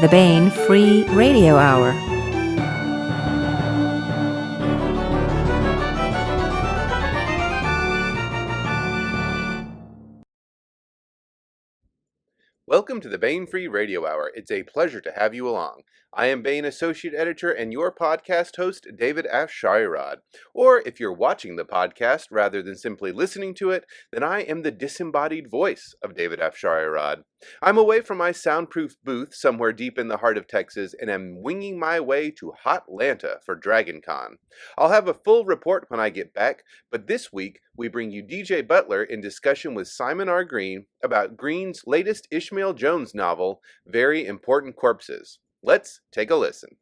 the Baen Free Radio Hour. Welcome to the Baen Free Radio Hour. It's a pleasure to have you along. I am Baen Associate Editor and your podcast host, David Afsharirad. Or if you're watching the podcast rather than simply listening to it, then I am the disembodied voice of David Afsharirad. I'm away from my soundproof booth somewhere deep in the heart of Texas and am winging my way to Hotlanta for DragonCon. I'll have a full report when I get back, but this week we bring you DJ Butler in discussion with Simon R. Green about Green's latest Ishmael Jones novel, Very Important Corpses. Let's take a listen.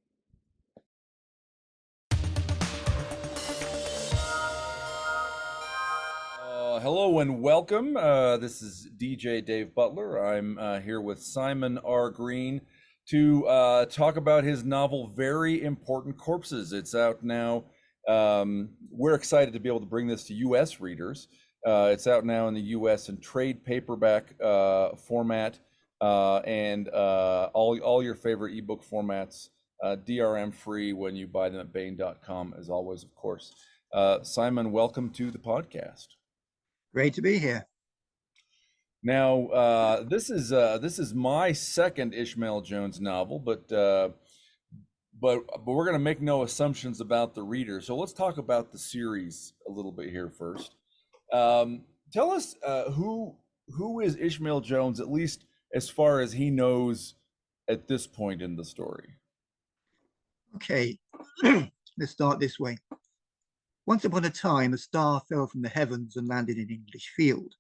Hello and welcome. This is DJ Dave Butler. I'm here with Simon R. Green to talk about his novel, Very Important Corpses. It's out now. We're excited to be able to bring this to U.S. readers. It's out now in the U.S. in trade paperback format and all your favorite ebook formats, DRM free when you buy them at Baen.com, as always, of course. Simon, welcome to the podcast. Great to be here. Now, this is my second Ishmael Jones novel, but we're going to make no assumptions about the reader. So let's talk about the series a little bit here first. Tell us who is Ishmael Jones, at least as far as he knows at this point in the story. Okay, let's start this way. Once upon a time, a star fell from the heavens and landed in an English field.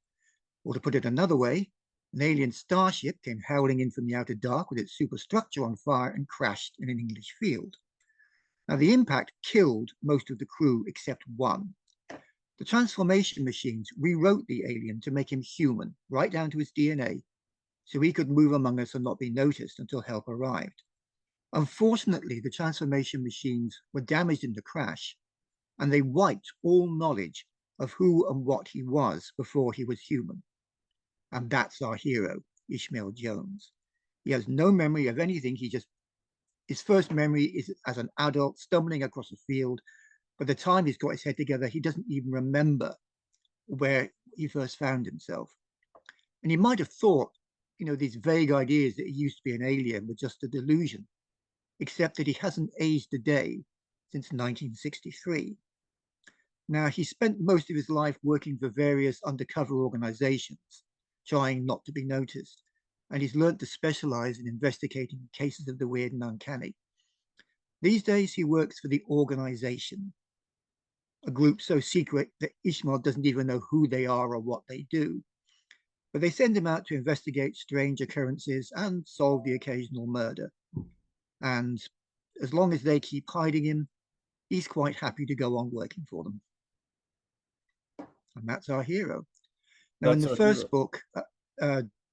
Or to put it another way, an alien starship came howling in from the outer dark with its superstructure on fire and crashed in an English field. Now, the impact killed most of the crew except one. The transformation machines rewrote the alien to make him human, right down to his DNA, so he could move among us and not be noticed until help arrived. Unfortunately, the transformation machines were damaged in the crash, and they wiped all knowledge of who and what he was before he was human. And that's our hero, Ishmael Jones. He has no memory of anything. His first memory is as an adult stumbling across a field. By the time he's got his head together, he doesn't even remember where he first found himself. And he might have thought, these vague ideas that he used to be an alien were just a delusion, except that he hasn't aged a day since 1963. Now, he spent most of his life working for various undercover organizations, trying not to be noticed, and he's learned to specialize in investigating cases of the weird and uncanny. These days, he works for the Organization, a group so secret that Ishmael doesn't even know who they are or what they do. But they send him out to investigate strange occurrences and solve the occasional murder. And as long as they keep hiding him, he's quite happy to go on working for them. And that's our hero. Now, in the first book,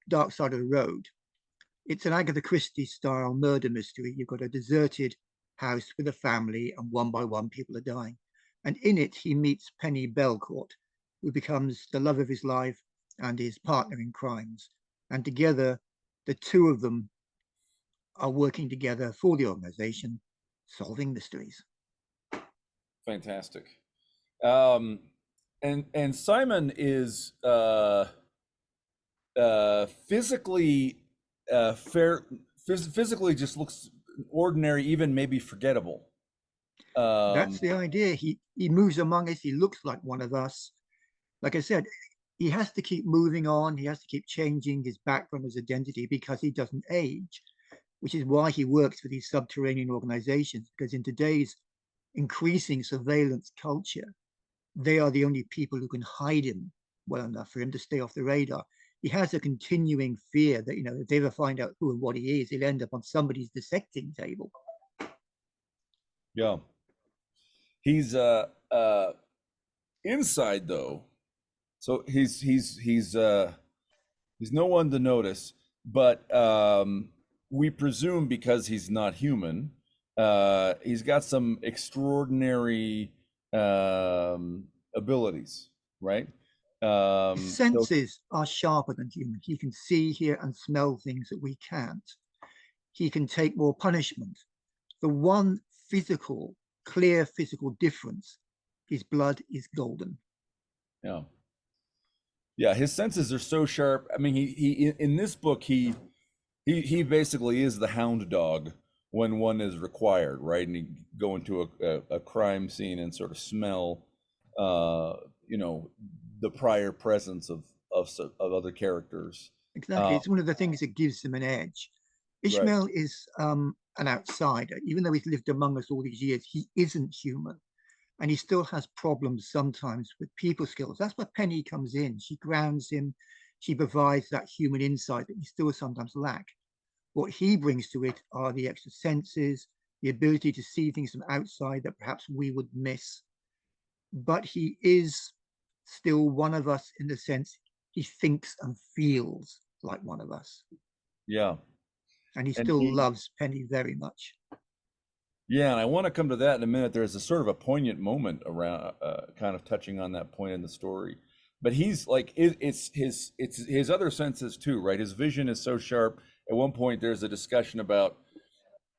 Dark Side of the Road, it's an Agatha Christie-style murder mystery. You've got a deserted house with a family, and one by one, people are dying. And in it, he meets Penny Belcourt, who becomes the love of his life and his partner in crimes. And together, the two of them are working together for the organization, solving mysteries. Fantastic. And Simon is physically physically just looks ordinary, even maybe forgettable. That's the idea. He moves among us. He looks like one of us. Like I said, he has to keep moving on. He has to keep changing his background, his identity, because he doesn't age, which is why he works for these subterranean organizations, because in today's increasing surveillance culture, they are the only people who can hide him well enough for him to stay off the radar. He has a continuing fear that, if they ever find out who and what he is, he'll end up on somebody's dissecting table. Yeah. He's inside though. So he's no one to notice, but we presume because he's not human, he's got some extraordinary abilities, right? His senses are sharper than human. He can see, hear, and smell things that we can't. he can take more punishment. The one clear physical difference, his blood is golden. Yeah. Yeah, his senses are so sharp. I mean, he in this book he basically is the hound dog when one is required, right? And he go into a crime scene and sort of smell, you know, the prior presence of other characters. Exactly. It's one of the things that gives him an edge. Right. Ishmael is an outsider. Even though he's lived among us all these years, he isn't human. And he still has problems sometimes with people skills. That's where Penny comes in. She grounds him. She provides that human insight that he still sometimes lack. What he brings to it are the extra senses, the ability to see things from outside that perhaps we would miss. But he is still one of us in the sense he thinks and feels like one of us. Yeah. And he And still he, loves Penny very much. yeah, and I want to come to that in a minute. There's a sort of a poignant moment around, kind of touching on that point in the story. But he's like, it's his other senses too, right? His vision is so sharp. At one point, there's a discussion about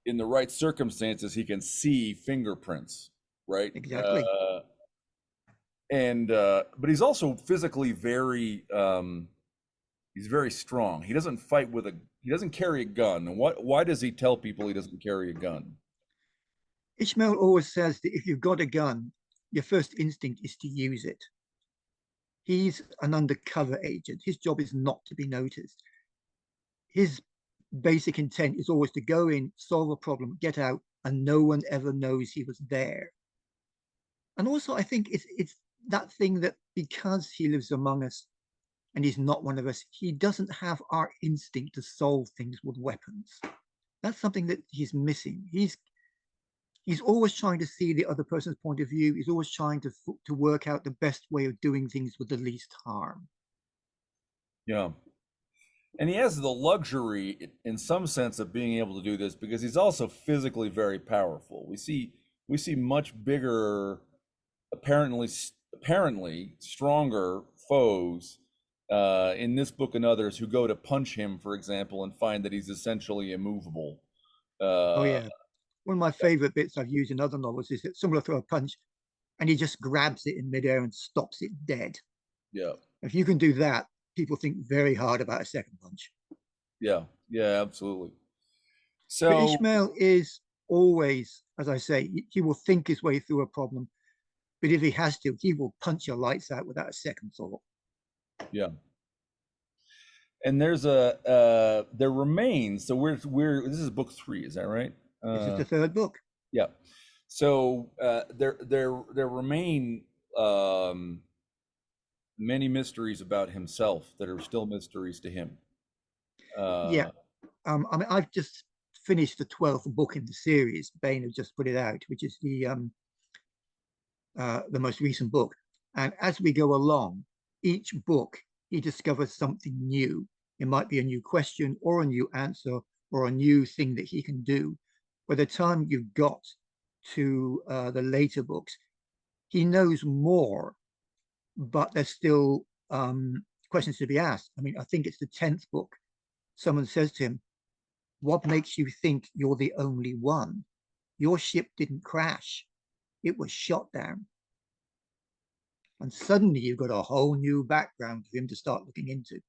in the right circumstances, he can see fingerprints, right? Exactly. But he's also physically very, he's very strong. He doesn't fight with he doesn't carry a gun. And why does he tell people he doesn't carry a gun? Ishmael always says that if you've got a gun, your first instinct is to use it. He's an undercover agent. His job is not to be noticed. His basic intent is always to go in, solve a problem, get out, and no one ever knows he was there. And also, I think it's that thing that because he lives among us and he's not one of us, he doesn't have our instinct to solve things with weapons. That's something that he's missing. He's always trying to see the other person's point of view. He's always trying to work out the best way of doing things with the least harm. Yeah. And he has the luxury in some sense of being able to do this because he's also physically very powerful. We see much bigger, apparently stronger foes in this book and others who go to punch him, for example, and find that he's essentially immovable. Oh yeah. One of my favorite bits I've used in other novels is that someone will throw a punch and he just grabs it in midair and stops it dead. Yeah. If you can do that, people think very hard about a second punch. Yeah. Yeah, absolutely. But So Ishmael is always, as I say, he will think his way through a problem. But if he has to, he will punch your lights out without a second thought. yeah. And there's there remains, so we're this is book 3, is that right? This is the third book. Yeah. So there remain many mysteries about himself that are still mysteries to him. Yeah. I mean, I've just finished the 12th book in the series. Baen has just put it out, which is the most recent book. And as we go along, each book he discovers something new. It might be a new question or a new answer or a new thing that he can do. By the time you've got to the later books, he knows more, but there's still questions to be asked. I mean, I think it's the 10th book. Someone says to him, "What makes you think you're the only one? Your ship didn't crash. It was shot down." And suddenly you've got a whole new background for him to start looking into.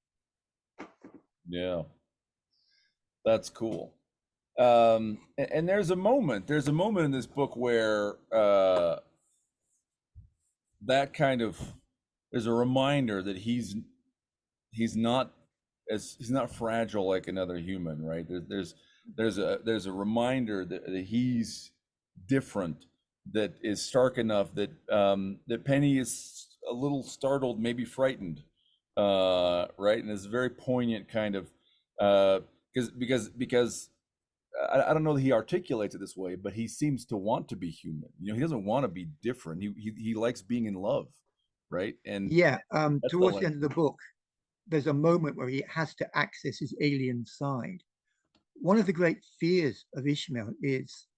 Yeah. That's cool. And there's a moment in this book where that kind of there's a reminder that he's not he's not fragile like another human, right? There's a reminder that he's different, that is stark enough that that Penny is a little startled, maybe frightened, right? And it's a very poignant kind of because I don't know that he articulates it this way, but he seems to want to be human. You know, he doesn't want to be different. He likes being in love, right? And Yeah, that's towards the end of the book, there's a moment where he has to access his alien side. One of the great fears of Ishmael is,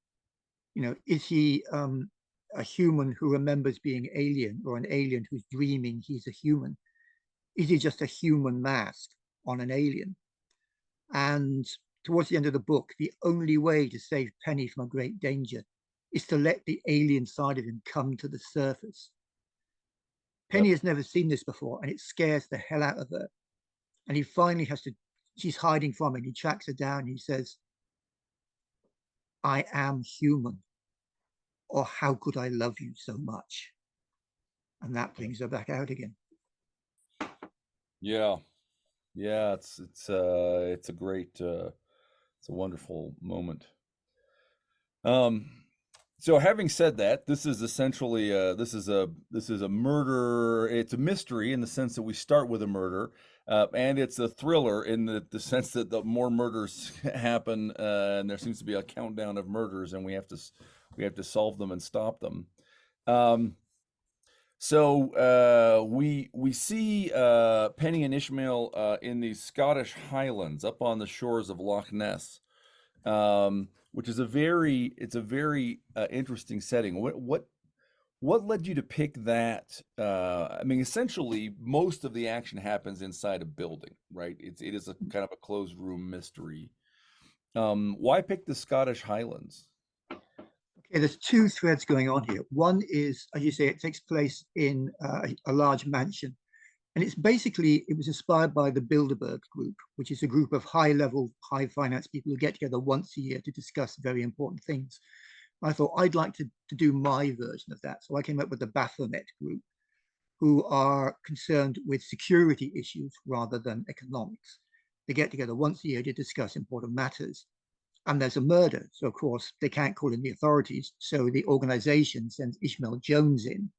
is he a human who remembers being alien or an alien who's dreaming he's a human? Is he just a human mask on an alien? And towards the end of the book, the only way to save Penny from a great danger is to let the alien side of him come to the surface. Penny has never seen this before, and it scares the hell out of her. And he finally has to, she's hiding from him. He tracks her down. And he says, I am human, or how could I love you so much? And that brings her back out again. Yeah, yeah, it's a great it's a wonderful moment. So having said that, this is essentially this is a murder. It's a mystery in the sense that we start with a murder, and it's a thriller in the sense that the more murders happen, and there seems to be a countdown of murders, and we have to solve them and stop them. So we see Penny and Ishmael in the Scottish Highlands, up on the shores of Loch Ness, which is a very interesting setting. What led you to pick that? I mean, essentially, most of the action happens inside a building, right? It is a kind of a closed room mystery. Why pick the Scottish Highlands? Okay, there's two threads going on here. One is, as you say, it takes place in a large mansion. And it's basically, it was inspired by the Bilderberg Group, which is a group of high-level, high-finance people who get together once a year to discuss very important things. I thought I'd like to do my version of that. So I came up with the Baphamet Group, who are concerned with security issues rather than economics. They get together once a year to discuss important matters. And there's a murder. So, of course, they can't call in the authorities. So the organization sends Ishmael Jones in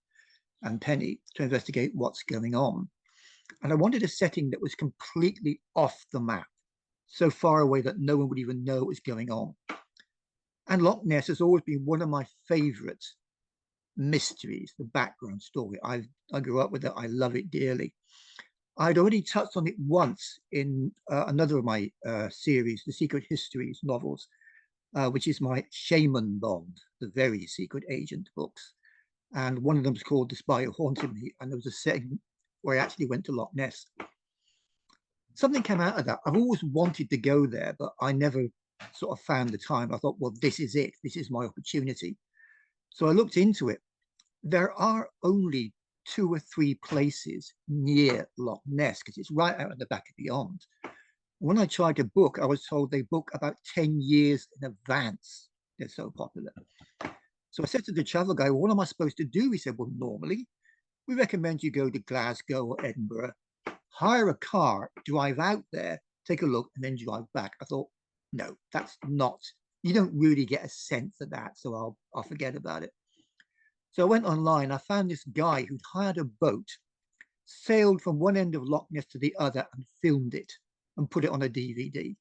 and Penny to investigate what's going on. And I wanted a setting that was completely off the map, so far away that no one would even know what was going on. And Loch Ness has always been one of my favorite mysteries, the background story. I grew up with it. I love it dearly. I'd already touched on it once in another of my series, the Secret Histories novels, which is my Shaman Bond, the very secret agent books. And one of them is called The Spy Who Haunted Me. And there was a setting where I actually went to Loch Ness. Something came out of that. I've always wanted to go there, but I never sort of found the time. I thought, well, this is it. This is my opportunity. So I looked into it. There are only 2 or 3 places near Loch Ness because it's right out at the back of beyond. When I tried to book, I was told they book about 10 years in advance. They're so popular. So I said to the travel guy, well, what am I supposed to do? He said, well, normally we recommend you go to Glasgow or Edinburgh, hire a car, drive out there, take a look, and then drive back. I thought, no, that's not, you don't really get a sense of that. So I'll forget about it. So I went online. I found this guy who'd hired a boat, sailed from one end of Loch Ness to the other, and filmed it and put it on a DVD.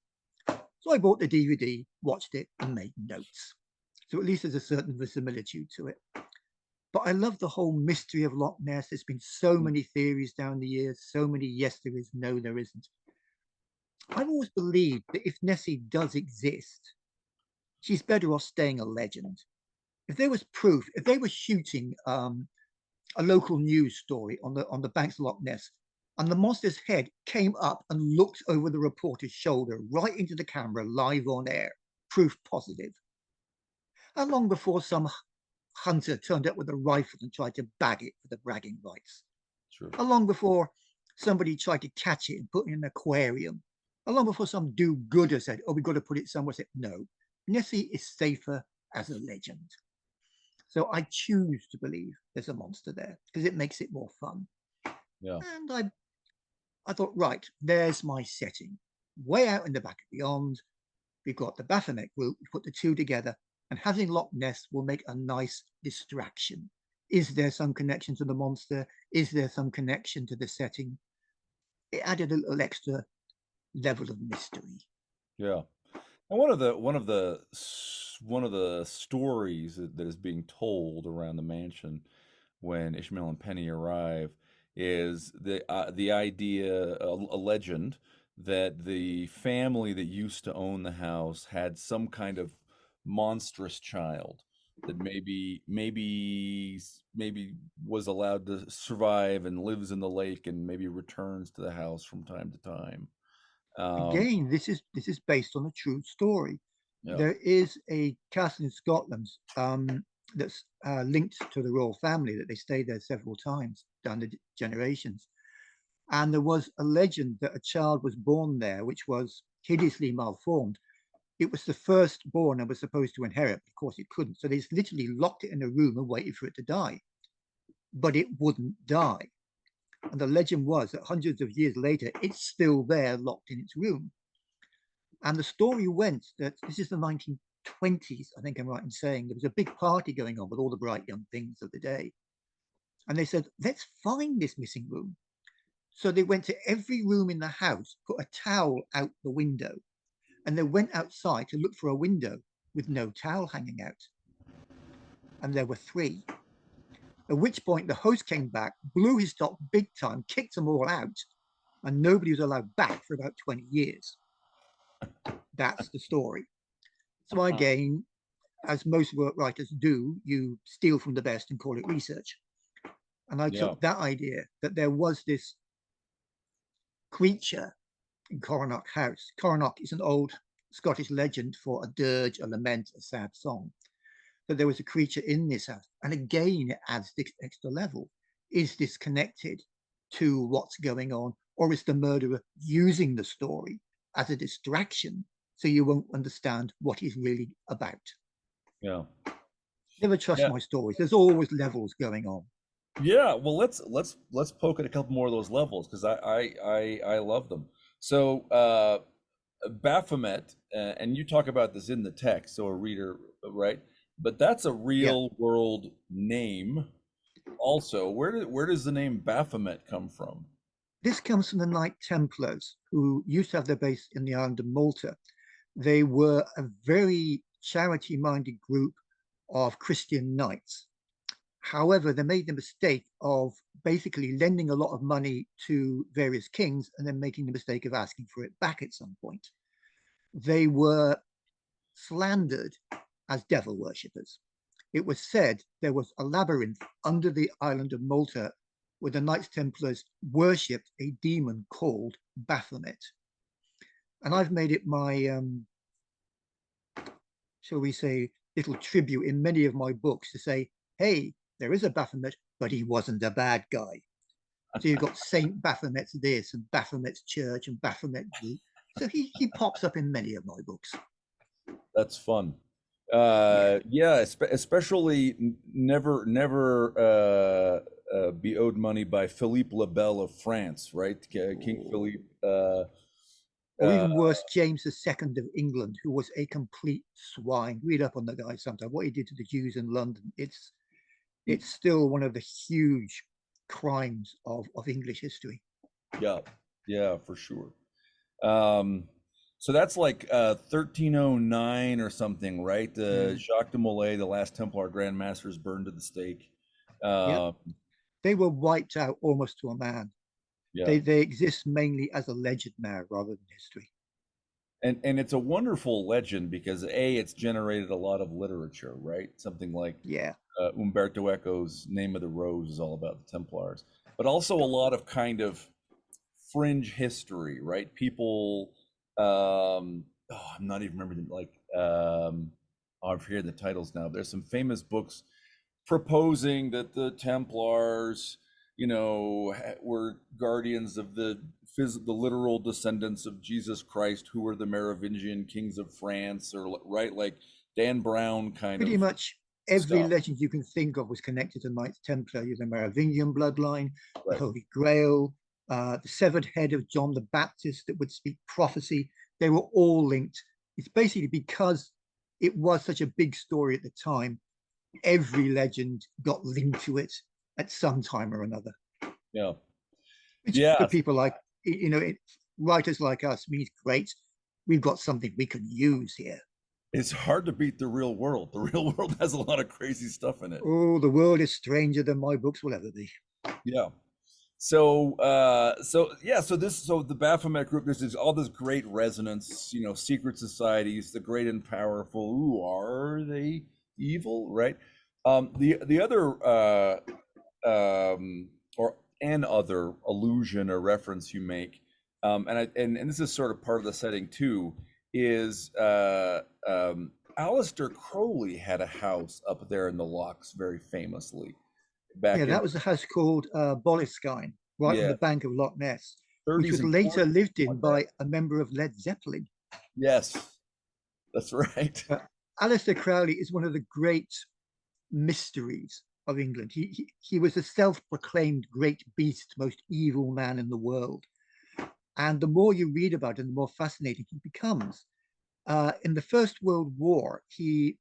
So I bought the DVD, watched it, and made notes. So at least there's a certain verisimilitude to it. But I love the whole mystery of Loch Ness. There's been so many theories down the years, so many yes there is, no there isn't. I've always believed that if Nessie does exist, she's better off staying a legend. If there was proof, if they were shooting a local news story on the banks of Loch Ness, and the monster's head came up and looked over the reporter's shoulder right into the camera live on air, proof positive. How long before some hunter turned up with a rifle and tried to bag it for the bragging rights? Sure. How long before somebody tried to catch it and put it in an aquarium? How long before some do-gooder said, oh, we've got to put it somewhere? Said, no, Nessie is safer as a legend. So I choose to believe there's a monster there because it makes it more fun. Yeah. And I thought, right, there's my setting. Way out in the back of beyond, we've got the Baphamet Group. We put the two together, and having Loch Ness will make a nice distraction. Is there some connection to the monster? Is there some connection to the setting? It added a little extra level of mystery. Yeah. And one of the stories that is being told around the mansion when Ishmael and Penny arrive is the idea, a legend, that the family that used to own the house had some kind of monstrous child that maybe was allowed to survive and lives in the lake and maybe returns to the house from time to time. Again, this is based on a true story. Yeah. There is a castle in Scotland that's linked to the royal family, that they stayed there several times down the generations. And there was a legend that a child was born there, which was hideously malformed. It was the firstborn and was supposed to inherit. Of course, it couldn't. So they just literally locked it in a room and waited for it to die. But it wouldn't die. And the legend was that hundreds of years later, it's still there, locked in its room. And the story went that this is the 1920s, I think I'm right in saying. There was a big party going on with all the bright young things of the day. And they said, let's find this missing room. So they went to every room in the house, put a towel out the window, and they went outside to look for a window with no towel hanging out. And there were 3. At which point the host came back, blew his top big time, kicked them all out, and nobody was allowed back for about 20 years. That's the story. So again, as most work writers do, you steal from the best and call it research. And I took that idea that there was this creature in Coronach House. Coronach is an old Scottish legend for a dirge, a lament, a sad song. That there was a creature in this house. And again, it adds this extra level. Is this connected to what's going on? Or is the murderer using the story as a distraction so you won't understand what he's really about? Yeah. Never trust my stories. There's always levels going on. Yeah, well, let's poke at a couple more of those levels, because I love them. So Baphamet, and you talk about this in the text, so a reader, right? But that's a real world name. Also, where does the name Baphamet come from? This comes from the Knight Templars, who used to have their base in the island of Malta. They were a very charity-minded group of Christian knights. However, they made the mistake of basically lending a lot of money to various kings and then making the mistake of asking for it back at some point. They were slandered as devil worshippers. It was said there was a labyrinth under the island of Malta where the Knights Templars worshipped a demon called Baphamet. And I've made it my, shall we say, little tribute in many of my books to say, hey, there is a Baphamet, but he wasn't a bad guy. So you've got Saint Baphamet's this and Baphamet's church and Baphamet Group. So he pops up in many of my books. That's fun. Especially never be owed money by Philippe le Bel of France, right? King Philippe. Or even worse, James II of England, who was a complete swine. Read up on the guy sometime. What he did to the Jews in London, it's still one of the huge crimes of English history. Yeah, for sure. So that's like 1309 or something, right? Jacques de Molay, the last Templar Grand Master, is burned at the stake. They were wiped out almost to a man. They exist mainly as a legend now rather than history. And it's a wonderful legend because it's generated a lot of literature, right? Something like Umberto Eco's Name of the Rose is all about the Templars, but also a lot of kind of fringe history, right? People, I'm not even remembering, I forget the titles now. There's some famous books proposing that the Templars, were guardians of the literal descendants of Jesus Christ, who were the Merovingian kings of France, or right, like Dan Brown kind Pretty of. Pretty much every stuff. legend you can think of was connected to Knights Templar. The Merovingian bloodline, the Holy Grail, the severed head of John the Baptist that would speak prophecy. They were all linked. It's basically because it was such a big story at the time, every legend got linked to it at some time or another. Which for people like, writers like us means great. We've got something we can use here. It's hard to beat the real world. The real world has a lot of crazy stuff in it. Oh, the world is stranger than my books will ever be. Yeah. So the Baphamet Group, there's all this great resonance, secret societies, the great and powerful. Ooh, are they evil? Right. The other or an other allusion or reference you make And this is sort of part of the setting too, is Aleister Crowley had a house up there in the Lochs very famously Yeah, back in that was a house called Boleskine, right on yeah the bank of Loch Ness, which 30s was and later 40s, lived something in like that. by a member of Led Zeppelin. Yes, that's right. Aleister Crowley is one of the great mysteries of England. He was a self-proclaimed great beast, most evil man in the world. And the more you read about him, the more fascinating he becomes. In the First World War, he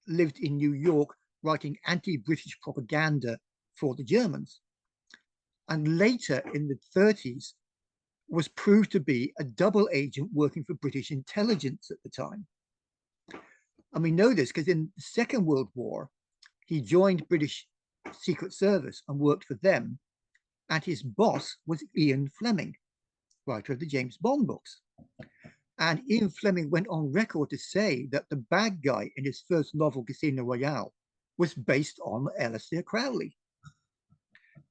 lived in New York writing anti-British propaganda for the Germans. And later in the 30s, was proved to be a double agent working for British intelligence at the time. And we know this because in the Second World War, he joined British Secret Service and worked for them. And his boss was Ian Fleming, writer of the James Bond books. And Ian Fleming went on record to say that the bad guy in his first novel, Casino Royale, was based on Aleister Crowley.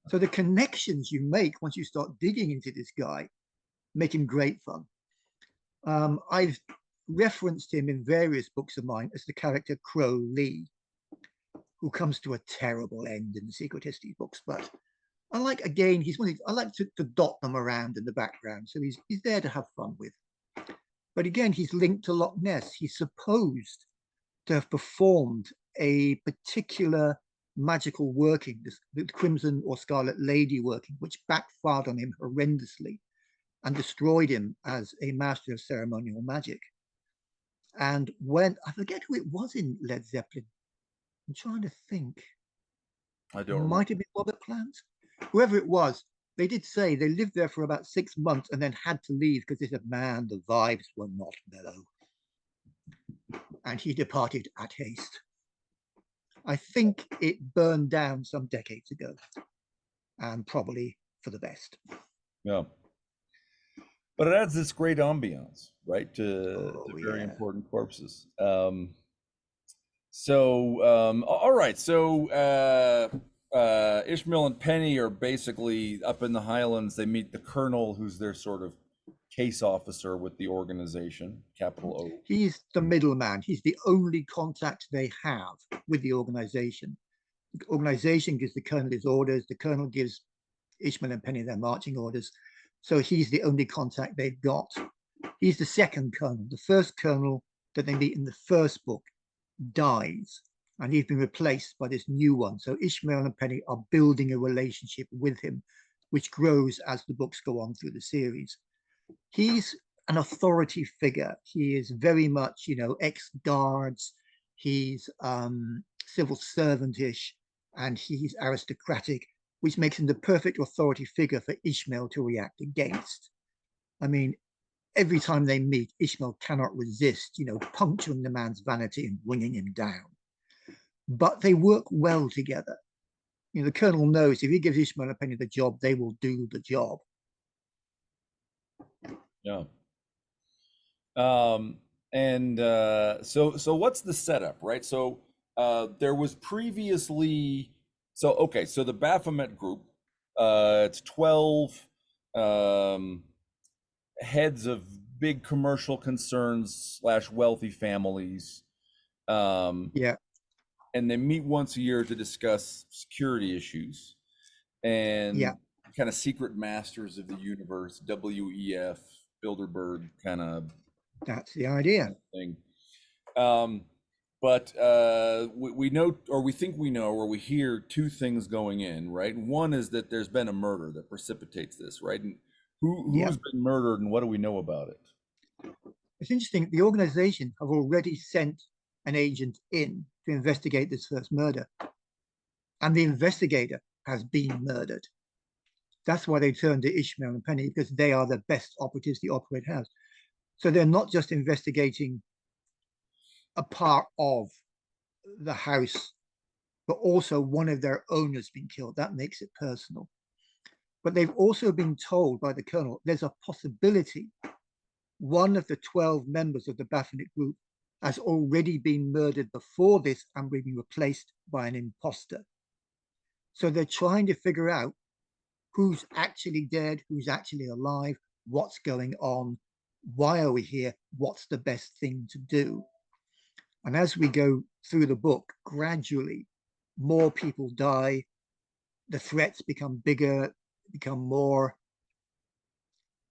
So the connections you make once you start digging into this guy make him great fun. I've referenced him in various books of mine as the character Crow Lee, who comes to a terrible end in the Secret History books. But I like, again, he's one of these, I like to dot them around in the background. So he's there to have fun with. But again, he's linked to Loch Ness. He's supposed to have performed a particular magical working, the Crimson or Scarlet Lady working, which backfired on him horrendously and destroyed him as a master of ceremonial magic. And when, I forget who it was in Led Zeppelin, I'm trying to think. I It don't might have been Robert Plant. Whoever it was, they did say they lived there for about 6 months and then had to leave because they said, man, the vibes were not mellow. And he departed at haste. I think it burned down some decades ago, and probably for the best. Yeah. But it adds this great ambiance, right, to very Yeah. important corpses. All right. So Ishmael and Penny are basically up in the Highlands. They meet the colonel, who's their sort of case officer with the organization, capital O. He's the middleman. He's the only contact they have with the organization. The organization gives the colonel his orders. The colonel gives Ishmael and Penny their marching orders. So he's the only contact they've got. He's the second colonel. The first colonel that they meet in the first book dies, and he's been replaced by this new one. So Ishmael and Penny are building a relationship with him, which grows as the books go on through the series. He's an authority figure. He is very much, ex-guards. He's civil servantish, and he's aristocratic, which makes him the perfect authority figure for Ishmael to react against. I mean, every time they meet, Ishmael cannot resist, puncturing the man's vanity and bringing him down. But they work well together. The colonel knows if he gives Ishmael and Penny the job, they will do the job. Yeah. So what's the setup, right? So there was previously, so the Baphamet Group, it's 12 heads of big commercial concerns / wealthy families. Yeah. And they meet once a year to discuss security issues and kind of secret masters of the universe, WEF, Bilderberg kind of. That's the idea. Thing. But we know, or we think we know, or we hear two things going in, right? One is that there's been a murder that precipitates this, right? And who's been murdered and what do we know about it? It's interesting. The organization have already sent an agent in to investigate this first murder. And the investigator has been murdered. That's why they turned to Ishmael and Penny, because they are the best operatives the operate has. So they're not just investigating a part of the house, but also one of their owners being killed. That makes it personal. But they've also been told by the colonel there's a possibility one of the 12 members of the Baphamet Group has already been murdered before this and being replaced by an imposter. So they're trying to figure out who's actually dead, who's actually alive, what's going on, why are we here, what's the best thing to do. And as we go through the book, gradually more people die, the threats become bigger, become more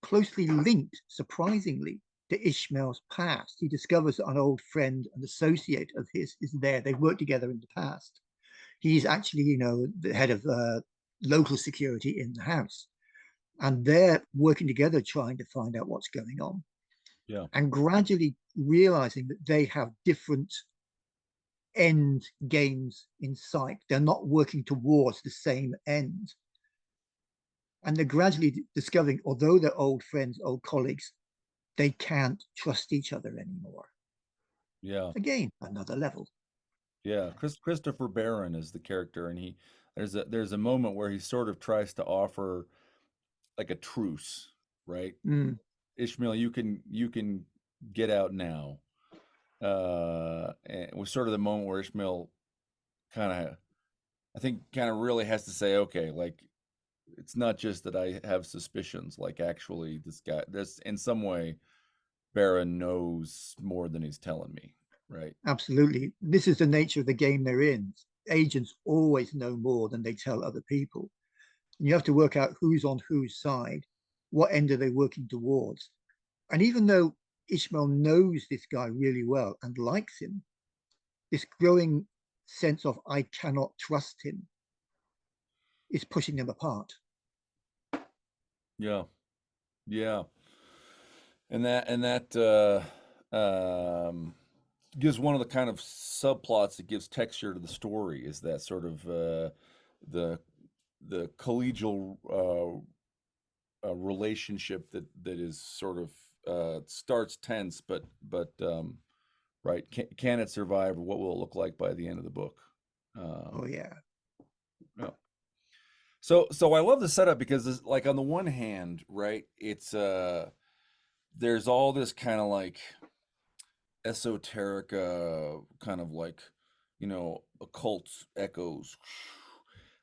closely linked, surprisingly, to Ishmael's past. He discovers that an old friend and associate of his is there. They've worked together in the past. He's actually, the head of local security in the house. And they're working together trying to find out what's going on. Yeah. And gradually realizing that they have different end games in sight. They're not working towards the same end. And they're gradually discovering, although they're old friends, old colleagues, they can't trust each other anymore. Yeah. Again, another level. Yeah. Christopher Baen is the character, and there's a moment where he sort of tries to offer like a truce, right? Ishmael, you can get out now. And it was sort of the moment where Ishmael kind of really has to say, okay, like, it's not just that I have suspicions, like, actually this in some way, Baron knows more than he's telling me, right? Absolutely. This is the nature of the game they're in. Agents always know more than they tell other people. And you have to work out who's on whose side, what end are they working towards. And even though Ishmael knows this guy really well and likes him, this growing sense of I cannot trust him is pushing them apart. Yeah. Yeah. And that gives one of the kind of subplots that gives texture to the story, is that sort of the collegial relationship that is sort of starts tense, but right, can it survive, or what will it look like by the end of the book? Oh yeah. Yeah. So I love the setup because, like, on the one hand, right, it's there's all this kind of like esoteric kind of like, occult echoes,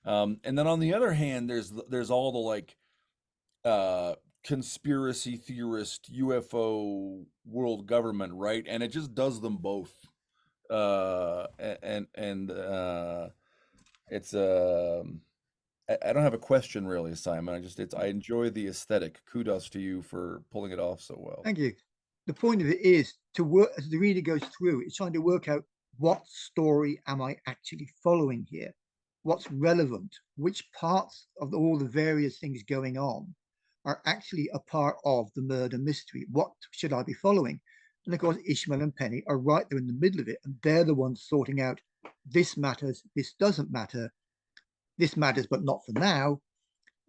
and then on the other hand, there's all the like conspiracy theorist, UFO, world government, right? And it just does them both. And it's I don't have a question really, Simon. I enjoy the aesthetic. Kudos to you for pulling it off so well. Thank you. The point of it is to work, as the reader goes through, it's trying to work out what story am I actually following here? What's relevant? Which parts of all the various things going on are actually a part of the murder mystery? What should I be following? And of course, Ishmael and Penny are right there in the middle of it, and they're the ones sorting out this matters, this doesn't matter, this matters, but not for now.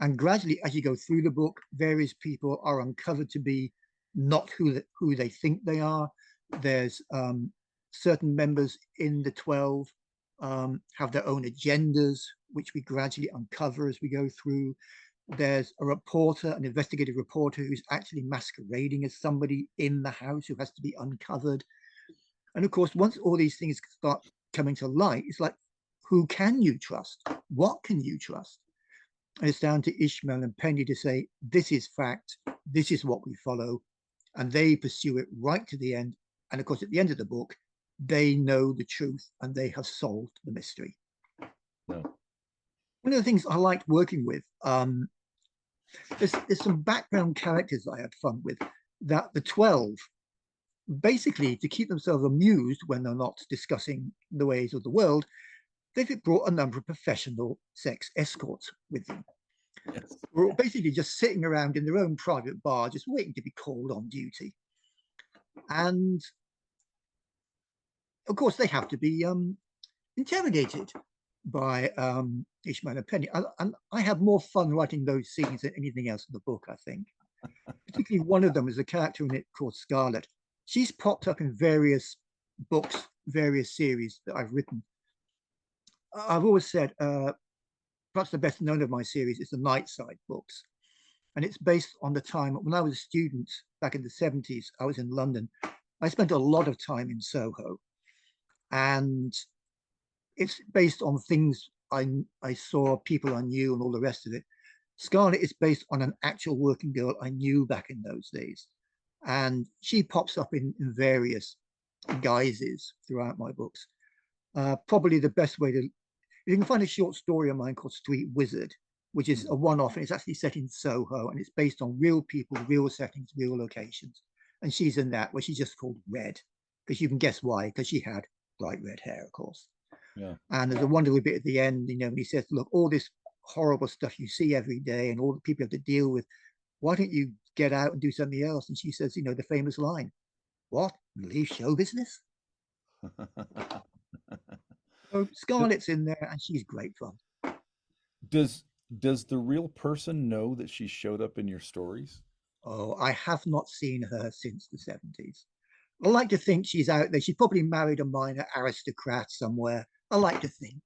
And gradually, as you go through the book, various people are uncovered to be not who they think they are. There's certain members in the 12 have their own agendas, which we gradually uncover as we go through. There's a reporter, an investigative reporter, who's actually masquerading as somebody in the house who has to be uncovered. And of course, once all these things start coming to light, it's like, who can you trust? What can you trust? And it's down to Ishmael and Penny to say, this is fact, this is what we follow. And they pursue it right to the end. And of course, at the end of the book, they know the truth and they have solved the mystery. No. One of the things I liked working with, there's some background characters I had fun with, that the 12, basically to keep themselves amused when they're not discussing the ways of the world, they've brought a number of professional sex escorts with them. Yes. We're basically just sitting around in their own private bar, just waiting to be called on duty. And of course, they have to be interrogated by Ishmael and Penny. And I have more fun writing those scenes than anything else in the book, I think. Particularly one of them is a character in it called Scarlett. She's popped up in various books, various series that I've written. I've always said, perhaps the best known of my series is the Nightside books. And it's based on the time when I was a student back in the 70s. I was in London. I spent a lot of time in Soho. And it's based on things I saw, people I knew, and all the rest of it. Scarlet is based on an actual working girl I knew back in those days. And she pops up in various guises throughout my books. Probably the best way to, you can find a short story of mine called Street Wizard, which is a one-off, and it's actually set in Soho, and it's based on real people, real settings, real locations. And she's in that, where she's just called Red, because you can guess why, because she had bright red hair, of course. Yeah. And there's a wonderful bit at the end, when he says, look, all this horrible stuff you see every day and all the people you have to deal with, why don't you get out and do something else? And she says, the famous line, what, leave show business? So Scarlett's in there, and she's great fun. Does the real person know that she showed up in your stories? Oh, I have not seen her since the 70s. I like to think she's out there. She probably married a minor aristocrat somewhere. I like to think.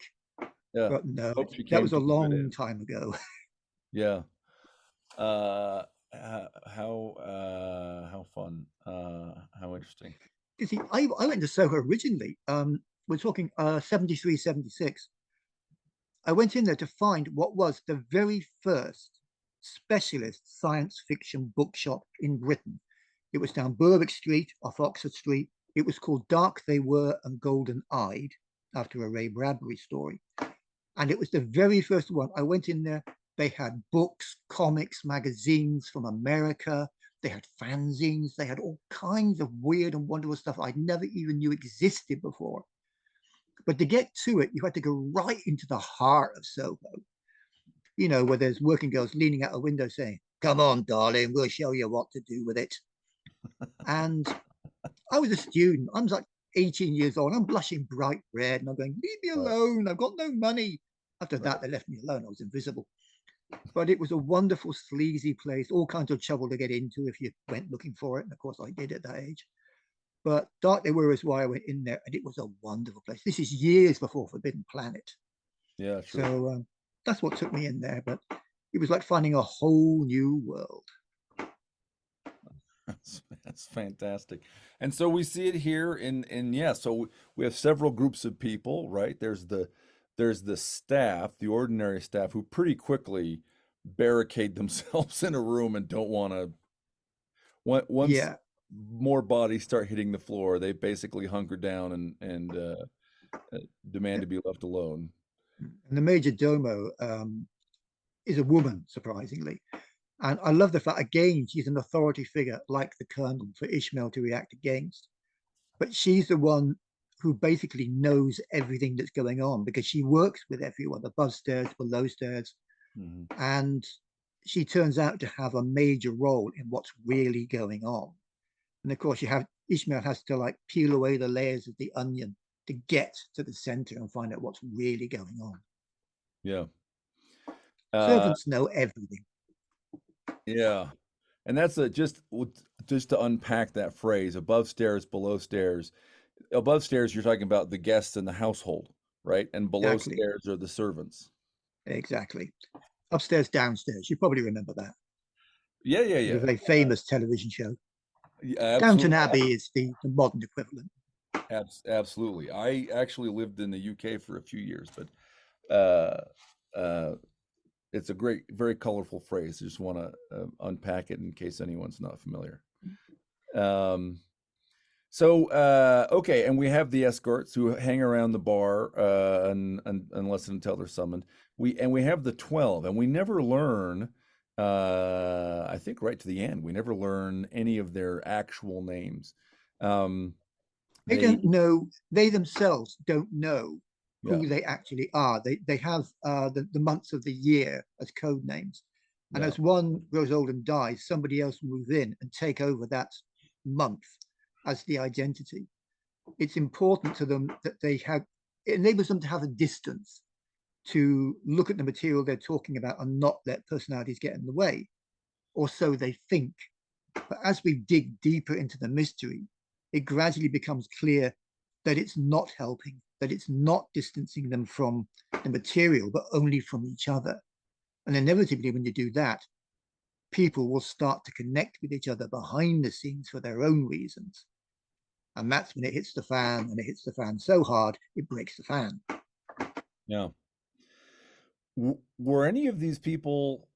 Yeah. But no, Hope she that came was a to live it long in. time ago. Yeah. How fun. How interesting. You see, I went to Soho originally. We're talking 73, 76. I went in there to find what was the very first specialist science fiction bookshop in Britain. It was down Berwick Street off Oxford Street. It was called Dark They Were and Golden Eyed, after a Ray Bradbury story. And it was the very first one. I went in there. They had books, comics, magazines from America. They had fanzines. They had all kinds of weird and wonderful stuff I never even knew existed before. But to get to it, you had to go right into the heart of Soho, where there's working girls leaning out a window saying, come on, darling, we'll show you what to do with it. And I was a student. I was like 18 years old. I'm blushing bright red, and I'm going, leave me alone. I've got no money. After that, they left me alone. I was invisible. But it was a wonderful, sleazy place, all kinds of trouble to get into if you went looking for it. And of course, I did at that age. But Dark They Were is why I went in there, and it was a wonderful place. This is years before Forbidden Planet. Yeah, true. So that's what took me in there. But it was like finding a whole new world. That's fantastic. And so we see it here in so we have several groups of people, right? There's the staff, the ordinary staff, who pretty quickly barricade themselves in a room and don't want to. Once more bodies start hitting the floor, they basically hunker down and demand to be left alone. And the major domo is a woman, surprisingly. And I love the fact, again, she's an authority figure like the Colonel for Ishmael to react against. But she's the one who basically knows everything that's going on, because she works with everyone above stairs, below stairs. Mm-hmm. And she turns out to have a major role in what's really going on. And of course, Ishmael has to peel away the layers of the onion to get to the center and find out what's really going on. Yeah. Servants know everything. Yeah. And that's just to unpack that phrase, above stairs, below stairs. Above stairs, you're talking about the guests in the household, right? And below stairs are the servants. Exactly. Upstairs, downstairs. You probably remember that. Yeah. A very famous television show. Yeah, Downton Abbey is the modern equivalent. Absolutely. I actually lived in the UK for a few years, but it's a very colorful phrase. I just want to unpack it in case anyone's not familiar. Okay, and we have the escorts who hang around the bar unless and until they're summoned. We have the 12, and we never learn. I think right to the end, we never learn any of their actual names. They don't know. They themselves don't know who they actually are. They have the months of the year as code names, and as one grows old and dies, somebody else will move in and take over that month as the identity. It's important to them that it enables them to have a distance to look at the material they're talking about and not let personalities get in the way, or so they think. But as we dig deeper into the mystery, it gradually becomes clear that it's not helping, that it's not distancing them from the material, but only from each other. And inevitably, when you do that, people will start to connect with each other behind the scenes for their own reasons. And that's when it hits the fan, and it hits the fan so hard, it breaks the fan. Yeah. Were any of these people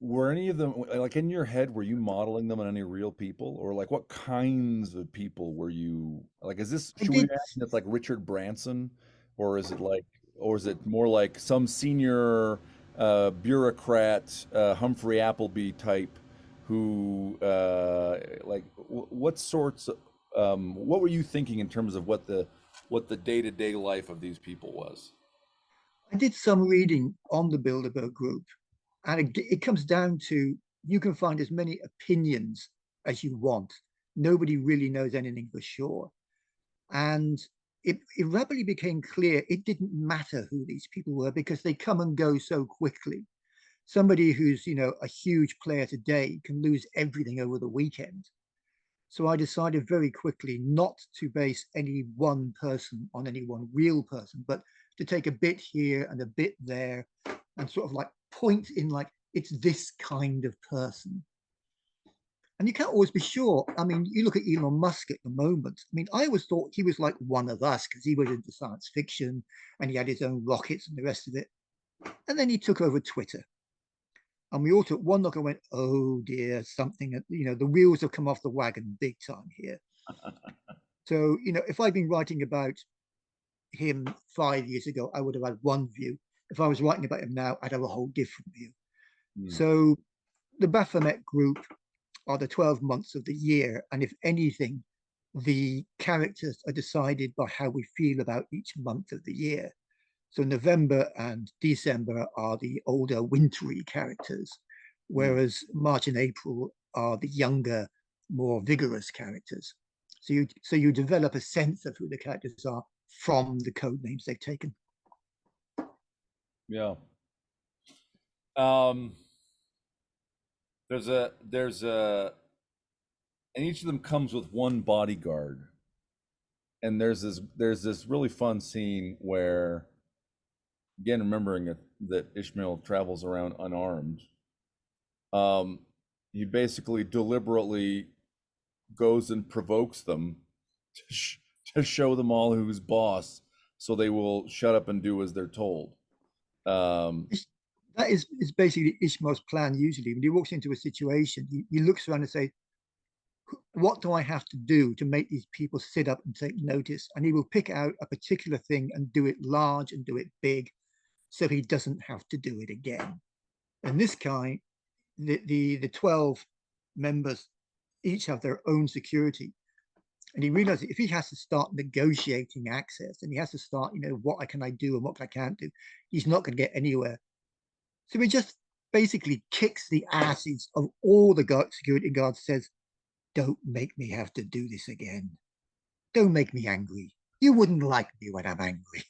were any of them, like in your head, were you modeling them on any real people, or like what kinds of people were you like? Is this, I should we did. imagine it's like Richard Branson, or is it like, or is it more like some senior bureaucrat, Humphrey Appleby type, who like what sorts of, what were you thinking in terms of what the day-to-day life of these people was? I did some reading on the Bilderberg Group, and it comes down to you can find as many opinions as you want. Nobody really knows anything for sure. And it rapidly became clear it didn't matter who these people were because they come and go so quickly. Somebody who's, a huge player today can lose everything over the weekend. So I decided very quickly not to base any one person on any one real person, but to take a bit here and a bit there and sort of like point in like, it's this kind of person. And you can't always be sure. I mean, you look at Elon Musk at the moment. I mean, I always thought he was like one of us because he was into science fiction and he had his own rockets and the rest of it. And then he took over Twitter. And we all took one look and went, oh dear, something, the wheels have come off the wagon big time here. So, if I'd been writing about him 5 years ago, I would have had one view. If I was writing about him now, I'd have a whole different view. So the Baphamet Group are the 12 months of the year. And if anything, the characters are decided by how we feel about each month of the year. So November and December are the older, wintry characters, whereas March and April are the younger, more vigorous characters. So you develop a sense of who the characters are from the code names they've taken. Yeah. Um, there's a and each of them comes with one bodyguard. And there's this really fun scene where, again, remembering that Ishmael travels around unarmed. He basically deliberately goes and provokes them to show them all who's boss, so they will shut up and do as they're told. That is basically Ishmael's plan. Usually, when he walks into a situation, he looks around and says, what do I have to do to make these people sit up and take notice? And he will pick out a particular thing and do it large and do it big so he doesn't have to do it again. And this kind, the 12 members each have their own security. And he realizes if he has to start negotiating access and he has to start, what can I do and what I can't do, he's not going to get anywhere. So he just basically kicks the asses of all the security guards, says, don't make me have to do this again. Don't make me angry. You wouldn't like me when I'm angry.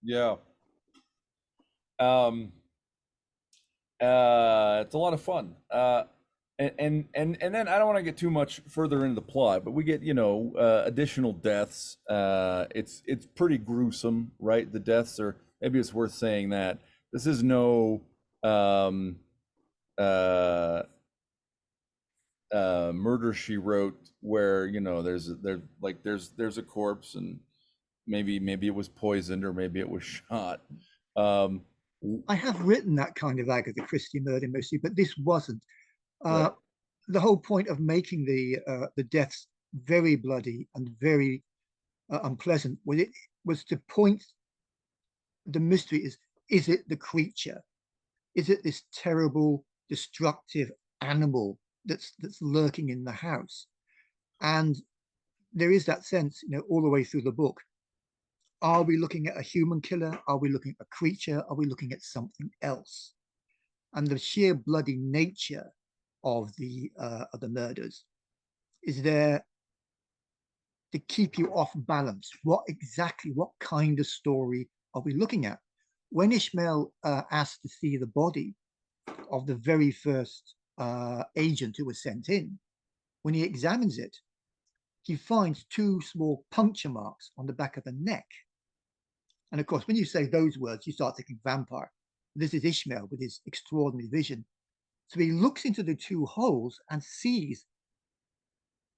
Yeah. It's a lot of fun. And then I don't want to get too much further into the plot, but we get, additional deaths. It's pretty gruesome, right? The deaths are, maybe it's worth saying that this is no Murder She Wrote, where there's a corpse and maybe it was poisoned or maybe it was shot. I have written that kind of Agatha Christie murder mystery, but this wasn't. Right. The whole point of making the deaths very bloody and very unpleasant was to point. The mystery is it the creature? Is it this terrible, destructive animal that's lurking in the house? And there is that sense, all the way through the book. Are we looking at a human killer? Are we looking at a creature? Are we looking at something else? And the sheer bloody nature of the murders is there to keep you off balance. What kind of story are we looking at? When Ishmael asked to see the body of the very first agent who was sent in, when he examines it, he finds two small puncture marks on the back of the neck. And of course, when you say those words, you start thinking vampire. This is Ishmael with his extraordinary vision. So he looks into the two holes and sees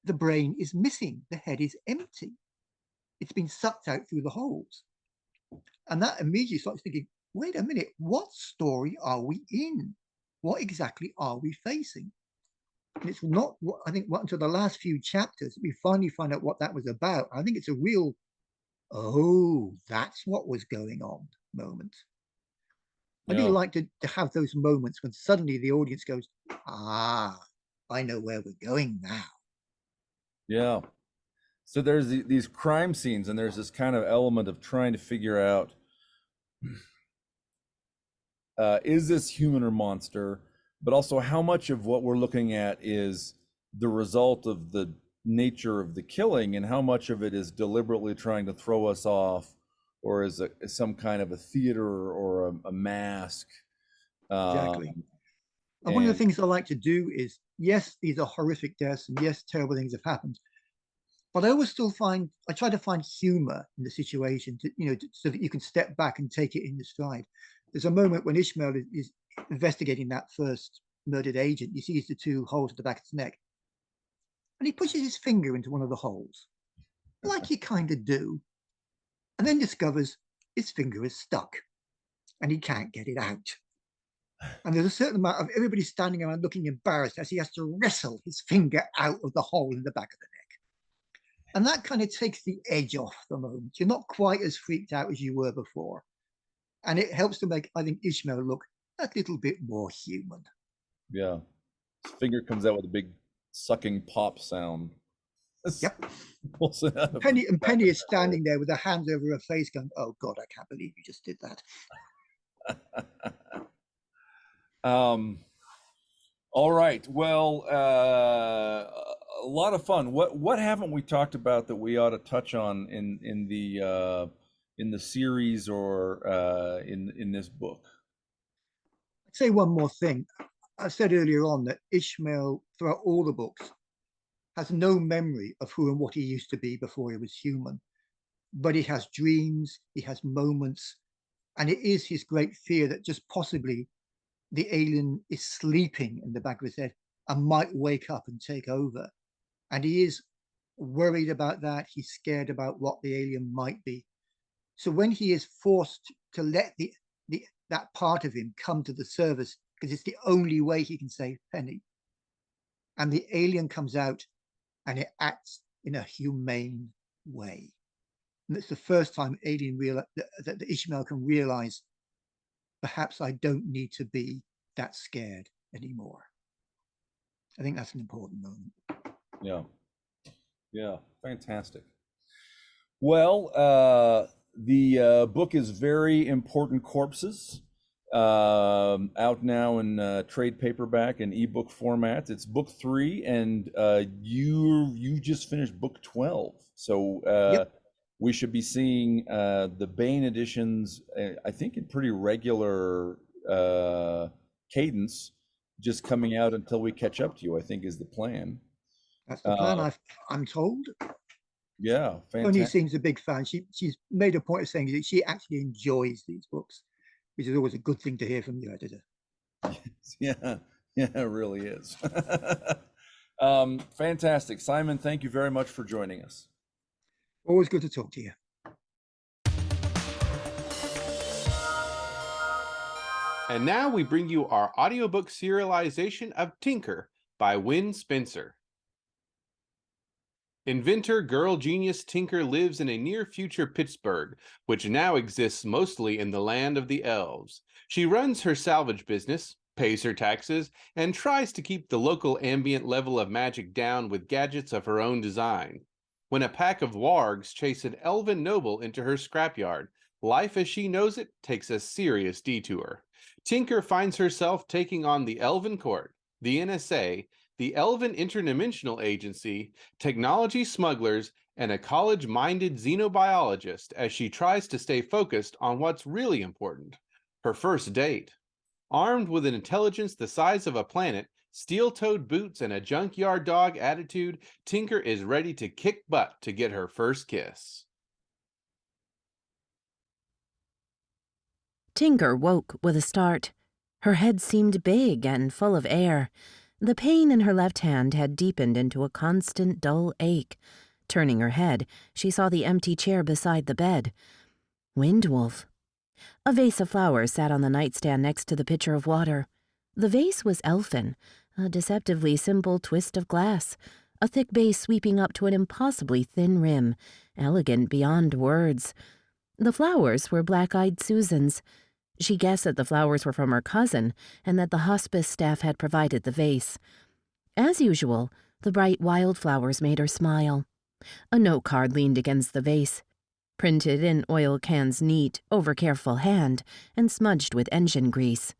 the brain is missing. The head is empty. It's been sucked out through the holes. And that immediately starts thinking, wait a minute, what story are we in? What exactly are we facing? And it's not what I think what until the last few chapters we finally find out what that was about. I think it's a real, oh, that's what was going on moment. I do Yeah. like to have those moments when suddenly the audience goes, ah, I know where we're going now. Yeah. So there's these crime scenes, and there's this kind of element of trying to figure out, is this human or monster? But also, how much of what we're looking at is the result of the nature of the killing, and how much of it is deliberately trying to throw us off, or is some kind of a theater or a mask? Exactly. Um, And one of the and things I like to do is, yes, these are horrific deaths, and yes, terrible things have happened. But I always still I try to find humor in the situation, so that you can step back and take it in the stride. There's a moment when Ishmael is investigating that first murdered agent. He sees the two holes at the back of his neck, and he pushes his finger into one of the holes, like you kind of do, and then discovers his finger is stuck, and he can't get it out. And there's a certain amount of everybody standing around looking embarrassed as he has to wrestle his finger out of the hole in the back of the neck. And that kind of takes the edge off the moment. You're not quite as freaked out as you were before. And it helps to make, I think, Ishmael look a little bit more human. yeah, his finger comes out with a big sucking pop sound. Yep. And Penny is standing there with her hands over her face going, oh, God, I can't believe you just did that. All right. Well, a lot of fun. What haven't we talked about that we ought to touch on in the series or in this book? I'd say one more thing. I said earlier on that Ishmael, throughout all the books, has no memory of who and what he used to be before he was human. But he has dreams, he has moments, and it is his great fear that just possibly the alien is sleeping in the back of his head and might wake up and take over. And he is worried about that. He's scared about what the alien might be. So when he is forced to let that part of him come to the surface, because it's the only way he can save Penny, and the alien comes out and it acts in a humane way. And it's the first time that Ishmael can realize, perhaps I don't need to be that scared anymore. I think that's an important moment. Yeah. Yeah. Fantastic. Well, the book is Very Important Corpses, out now in trade paperback and ebook format. It's book 3, and you just finished book 12. So Yep. we should be seeing the Baen editions, I think, in pretty regular cadence, just coming out until we catch up to you, I think is the plan. That's the plan, I'm told. Yeah, Tony fantastic. seems a big fan. She's made a point of saying that she actually enjoys these books, which is always a good thing to hear from the editor. Yeah, it really is. Fantastic. Simon, thank you very much for joining us. Always good to talk to you. And now we bring you our audiobook serialization of Tinker by Wynne Spencer. Inventor girl genius Tinker lives in a near-future Pittsburgh, which now exists mostly in the land of the elves. She runs her salvage business, pays her taxes, and tries to keep the local ambient level of magic down with gadgets of her own design. When a pack of wargs chase an elven noble into her scrapyard, life as she knows it takes a serious detour. Tinker finds herself taking on the Elven Court, the NSA, the Elven Interdimensional Agency, technology smugglers, and a college-minded xenobiologist as she tries to stay focused on what's really important, her first date. Armed with an intelligence the size of a planet, steel-toed boots, and a junkyard dog attitude, Tinker is ready to kick butt to get her first kiss. Tinker woke with a start. Her head seemed big and full of air. The pain in her left hand had deepened into a constant dull ache. Turning her head, she saw the empty chair beside the bed. Windwolf. A vase of flowers sat on the nightstand next to the pitcher of water. The vase was elfin, a deceptively simple twist of glass, a thick base sweeping up to an impossibly thin rim, elegant beyond words. The flowers were black-eyed Susans. She guessed that the flowers were from her cousin and that the hospice staff had provided the vase. As usual, the bright wildflowers made her smile. A note card leaned against the vase, printed in Oil Can's neat, over-careful hand and smudged with engine grease.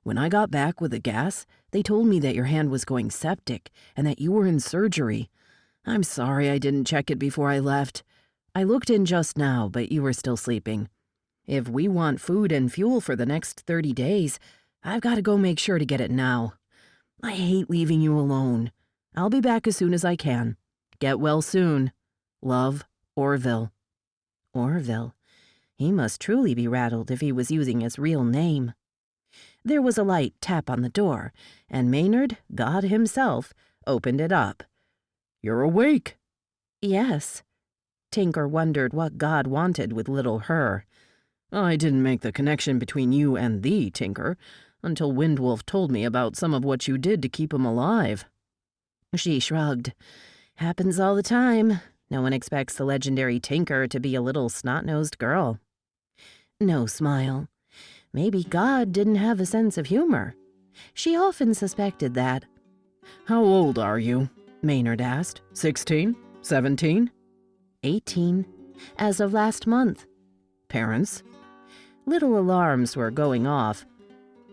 When I got back with the gas, they told me that your hand was going septic and that you were in surgery. I'm sorry I didn't check it before I left. I looked in just now, but you were still sleeping. If we want food and fuel for the next 30 days, I've got to go make sure to get it now. I hate leaving you alone. I'll be back as soon as I can. Get well soon. Love, Orville. Orville. He must truly be rattled if he was using his real name. There was a light tap on the door, and Maynard, God himself, opened it up. "You're awake." "Yes." Tinker wondered what God wanted with little her. "I didn't make the connection between you and thee, Tinker, until Windwolf told me about some of what you did to keep him alive." She shrugged. "Happens all the time. No one expects the legendary Tinker to be a little snot-nosed girl." No smile. Maybe God didn't have a sense of humor. She often suspected that. "How old are you?" Maynard asked. 16? 17? 18. As of last month. "Parents?" Little alarms were going off.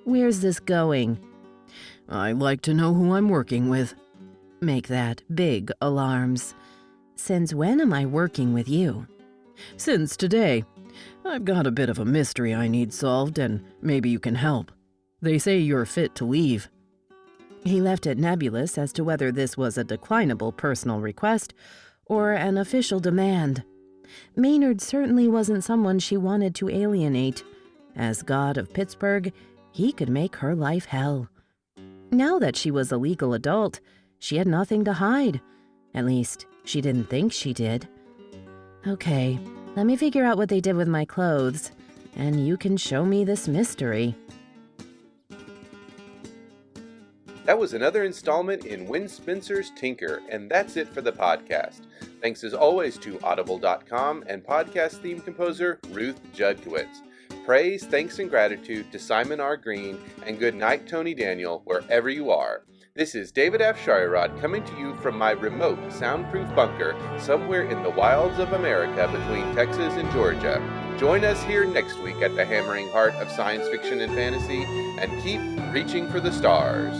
"Where's this going?" "I like to know who I'm working with." Make that big alarms. "Since when am I working with you?" "Since today. I've got a bit of a mystery I need solved, and maybe you can help. They say you're fit to leave." He left it nebulous as to whether this was a declinable personal request or an official demand. Maynard certainly wasn't someone she wanted to alienate. As God of Pittsburgh, he could make her life hell. Now that she was a legal adult, she had nothing to hide. At least, she didn't think she did. "Okay, let me figure out what they did with my clothes, and you can show me this mystery." That was another installment in Win Spencer's Tinker, and that's it for the podcast. Thanks as always to Audible.com and podcast theme composer Ruth Judkowitz. Praise, thanks, and gratitude to Simon R. Green, and good night, Tony Daniel, wherever you are. This is David F. Sharirod coming to you from my remote, soundproof bunker somewhere in the wilds of America between Texas and Georgia. Join us here next week at the hammering heart of science fiction and fantasy, and keep reaching for the stars.